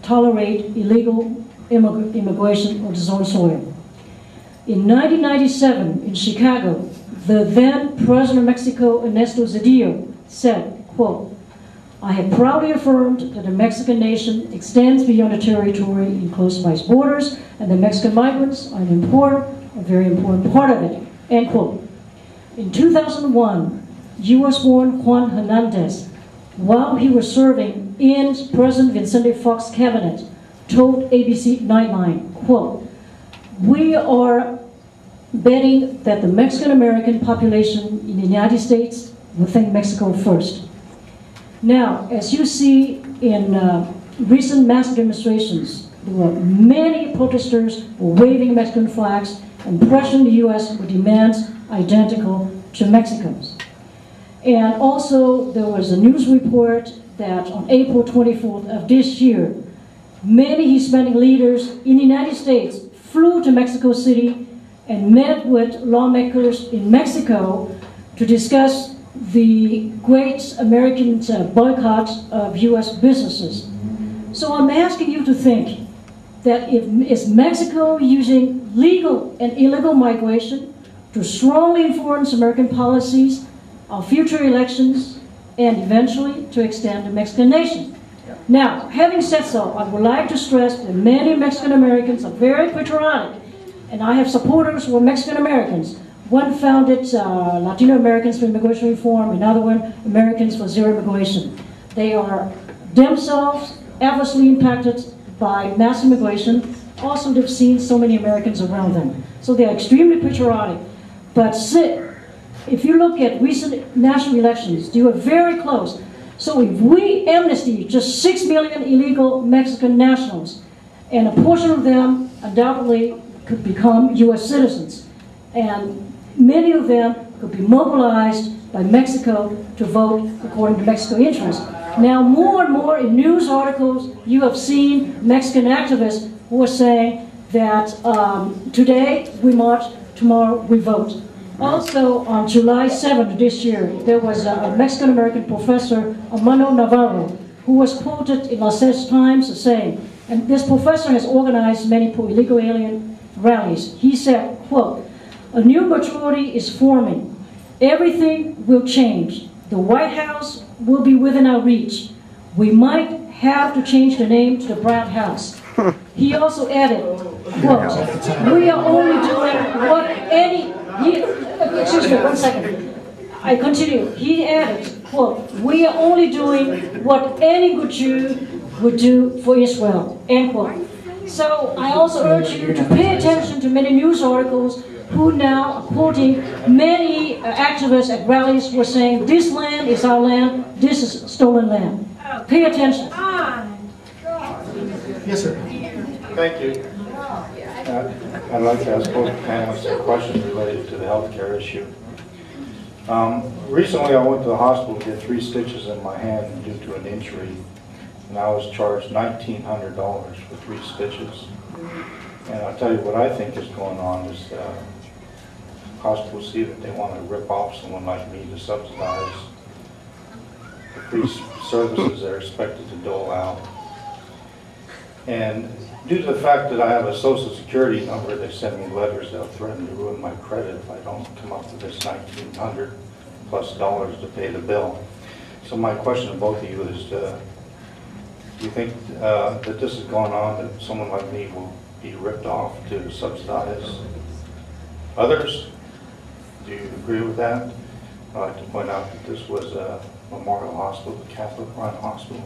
tolerate illegal immigration on its own soil. In 1997, in Chicago, the then President of Mexico, Ernesto Zedillo, said, quote, "I have proudly affirmed that the Mexican nation extends beyond the territory enclosed by its borders, and the Mexican migrants are a very important part of it," end quote. In 2001, US-born Juan Hernandez, while he was serving in President Vicente Fox's cabinet, told ABC Nightline, quote, "We are betting that the Mexican-American population in the United States will think Mexico first." Now, as you see in recent mass demonstrations, there were many protesters waving Mexican flags and pressuring the U.S. with demands identical to Mexico's. And also, there was a news report that on April 24th of this year, many Hispanic leaders in the United States flew to Mexico City and met with lawmakers in Mexico to discuss the great American boycott of U.S. businesses. So I'm asking you to think that is Mexico using legal and illegal migration to strongly influence American policies, our future elections, and eventually to extend the Mexican nation? Now, having said so, I would like to stress that many Mexican Americans are very patriotic, and I have supporters who are Mexican Americans. One founded Latino Americans for Immigration Reform, another one Americans for Zero Immigration. They are themselves adversely impacted by mass immigration. Also, they've seen so many Americans around them. So they are extremely patriotic. But if you look at recent national elections, they were very close. So if we amnesty just 6 million illegal Mexican nationals, and a portion of them undoubtedly could become U.S. citizens, and many of them could be mobilized by Mexico to vote according to Mexican interests. Now, more and more in news articles, you have seen Mexican activists who are saying that today we march, tomorrow we vote. Also, on July 7th this year, there was a Mexican-American professor, Armando Navarro, who was quoted in Los Angeles Times as saying, and this professor has organized many illegal alien rallies. He said, quote, "A new majority is forming. Everything will change. The White House will be within our reach. We might have to change the name to the Brad House." He also added, quote, "We are only doing what any..." Excuse me, 1 second. I continue. He added, quote, "We are only doing what any good Jew would do for Israel," end quote. So I also urge you to pay attention to many news articles who now are quoting many activists at rallies who are saying, "This land is our land, this is stolen land." Pay attention. Yes, sir. Thank you. I'd like to ask both panelists a question related to the healthcare issue. Recently I went to the hospital to get 3 stitches in my hand due to an injury, and I was charged $1,900 for 3 stitches. And I'll tell you what I think is going on is hospitals see that they want to rip off someone like me to subsidize the free services they're expected to dole out. And due to the fact that I have a Social Security number, they send me letters that threaten to ruin my credit if I don't come up with this $1,900 plus to pay the bill. So my question to both of you is, do you think that this is going on, that someone like me will be ripped off to subsidize others? Do you agree with that? I'd like to point out that this was a Memorial Hospital, a Catholic-run hospital.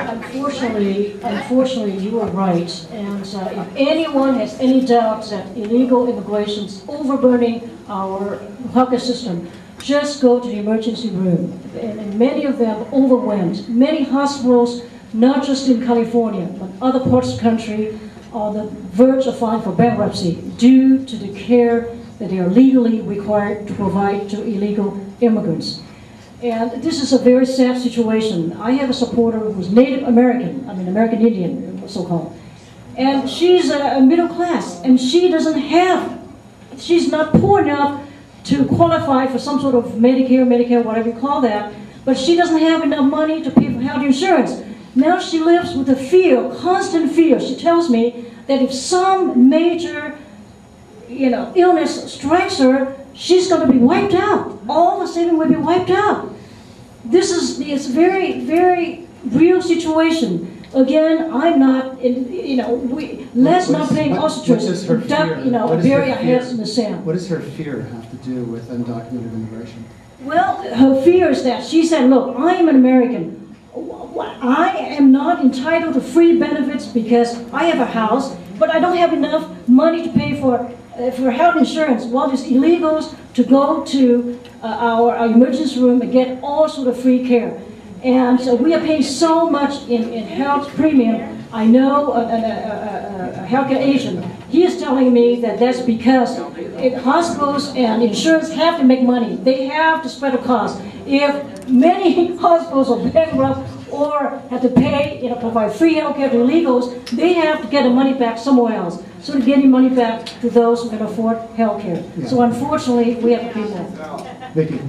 Unfortunately, you are right. And if anyone has any doubts that illegal immigration is overburdening our healthcare system, just go to the emergency room. And many of them overwhelmed. Many hospitals, not just in California, but other parts of the country, are on the verge of filing for bankruptcy due to the care that they are legally required to provide to illegal immigrants. And this is a very sad situation. I have a supporter who's Native American, American Indian, so-called. And she's a middle class, and she's not poor enough to qualify for some sort of Medicare, whatever you call that, but she doesn't have enough money to pay for health insurance. Now she lives with a fear, constant fear. She tells me that if some major, illness strikes her, she's going to be wiped out. All the savings will be wiped out. This is it's very, very real situation. Again, I'm not, let's not blame ostriches, bury our heads in the sand. What does her fear have to do with undocumented immigration? Well, her fear is that she said, look, I am an American. I am not entitled to free benefits because I have a house, but I don't have enough money to pay for health insurance. Well, there's illegals to go to our emergency room and get all sort of free care. And so we are paying so much in health premium. I know a healthcare agent. He is telling me that that's because hospitals and insurance have to make money. They have to spread the cost. If many hospitals are bankrupt or have to pay, provide free healthcare to illegals, they have to get the money back somewhere else. So they're getting money back to those who can afford healthcare. Yeah. So unfortunately, we have to pay more. Vicki.